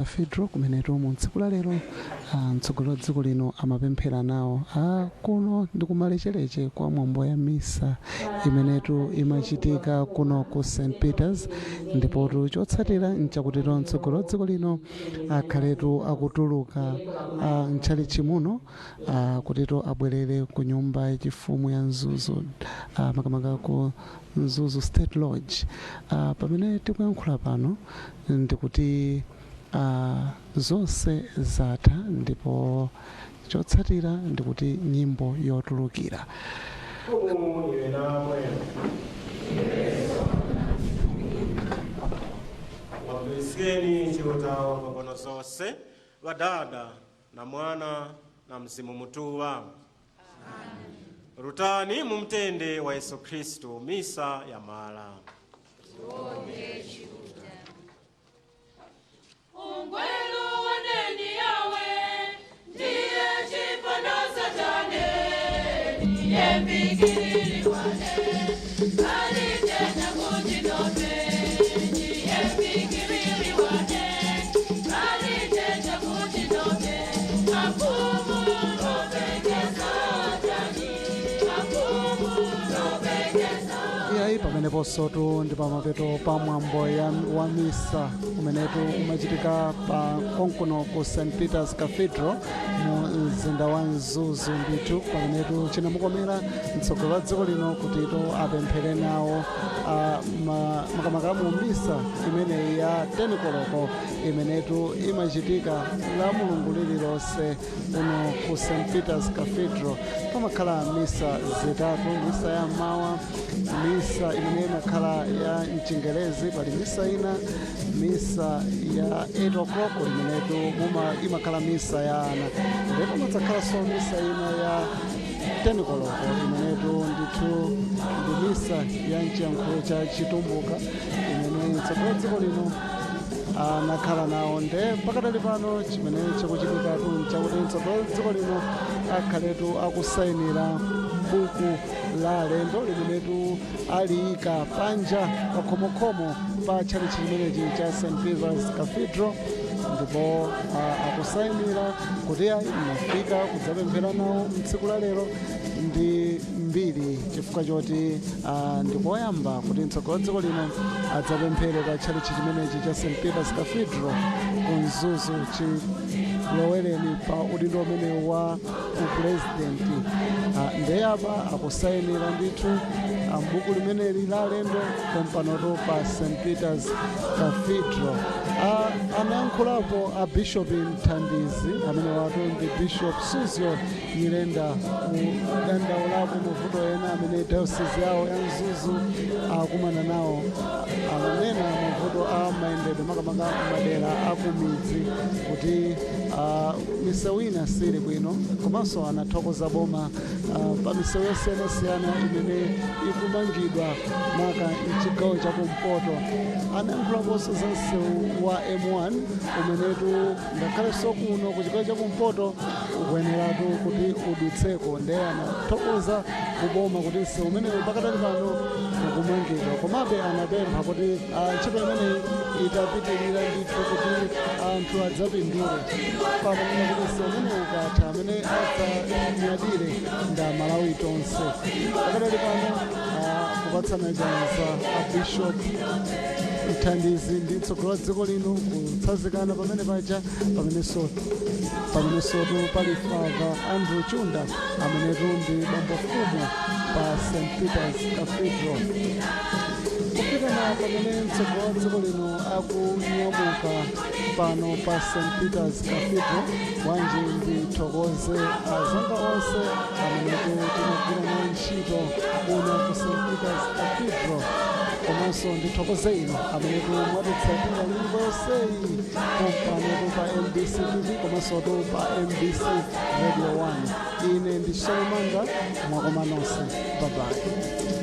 Cathedral kumenetu mu tsiku la lero mtsogolo dziko lino amapemphera nawo kuno ndi kumalechereche kwa mwambo ya misa imenetu imachitika kuno ku St Peters, ndipo chotsatira nchakutero mtsogolo dziko lino akhaletu akutuluka mtchalichi muno kutero abwerere ku nyumba yachifumu ya Mzuzu, makamaka ku Mzuzu State Lodge. Pamene tikuyankhula pano ndikuti zonse zatha, ndipo chotsatira ndikuti nyimbo yotulukira. Wabiseni chiutawa pakono zonse wadada na mwana na mzimu mutuwa. Rutani mumtende wa Yesu Kristo misa ya mala. Ungwelu waneni yawe, ndiye chipanda satane, ndiye mbigiri wane, alitenda kutinope, ndiye mbigiri wane, alitenda kutinope, akumu lopekeza jani, akumu lopekeza. Iyayi pamenepo sotu ndi pamapeto pa mwambo wa misa umenetu umachitika pa konkuno ku St Peters Cathedral mu mzinda wa Mzuzu. Ndithu pamenetu chinamukomera mtsogolo wa dziko lino kutito apemphere nawo makamaka mu misa imeneyi ya 10 koloko imenetu imachitika la mulungu lililonse kuno ku St Peters Cathedral. Pamakhala misa zitatu: misa ya mawa, misa imene imakhala ya mchingerezi, pali misa ina misa ya 8 o'clock imenetu imakhala misa ya ana, ndipo pamatsakhalanso misa ina ya 10 koloko imenetu ndithu ndi misa ya mchiyankhulo cha chitumbuka imene mtsogolo dziko lino anakhala nawo. Nde pakatali pano chimene chikuchitikatu nchakuti mtsogolo dziko lino akhaletu akusayinira buku la alendo limenetu aliyika panja pa khomokhomo pa tchalichi chimenechi cha St Peters Cathedral, ndipo akusayinira kuti inafika kudzapemphera nawo mtsiku la lero ndi mbiri, chifukwa choti ndikoyamba kuti mtsogolo dziko lino adzapemphere pa tchalichi chimenechi cha St Peters Cathedral ku Mzuzu chilowereni pa udindo umene wa upresidenti. Ndeyapa akusayinira ndithu buku limeneli la alendo kompanoto pa St Peters Cathedral. Anayankhulapo a Bishop Mthandizi amene watu ndi Bishop Suzio Nyirenda kudandaulapo mavuto ena amene diocese yawo ya Mzuzu akumana nawo. Amanena mavuto a mayendedwe makamaka madera akumidzi kuti misewu ina sili bwino, komanso anathokoza boma pa misewu yosiyanasiyana imene ikumangidwa maka mchigawo chakumpoto. Anayankhulaponso za msewu wa M1 umenetu ngakhalenso kuno ku chigawo chakumpoto ukuyeneratu kuti udutseko. Nde anathokoza kuboma kuti msewu umenewu pakatali pano ukumangidwa, komabe anapempha kuti ntchito imeneyi itapitirira ndithu kuti anthu adzapindule pamanena kuti msewu umenewu ukatha amene adzanyadire nda Malawi tonse. Pakatali pano kupatsana chanza a Bishop Mthandizi ndi mtsogolo wa dziko lino kutsazikana pamene paja pamenenso pali Father Andrew Chunda amenetu ndi bambofumu pa St Peters Cathedral. Kufika na pamene mtsogolo wa dziko lino akunyamuka pano pa St Peters Cathedral, wanji ndithokoze azanga onse amenetu tinagwira nawo ntchito kuno ku St Peters Cathedral, komanso ndithokoze inu amenetu mwatitsatira nyimbo yonseyi pompanotu pa MBC TV komanso pa MBC Radio 1. Ine ndi Shalomanga, mwakoma nonse. Bye bye.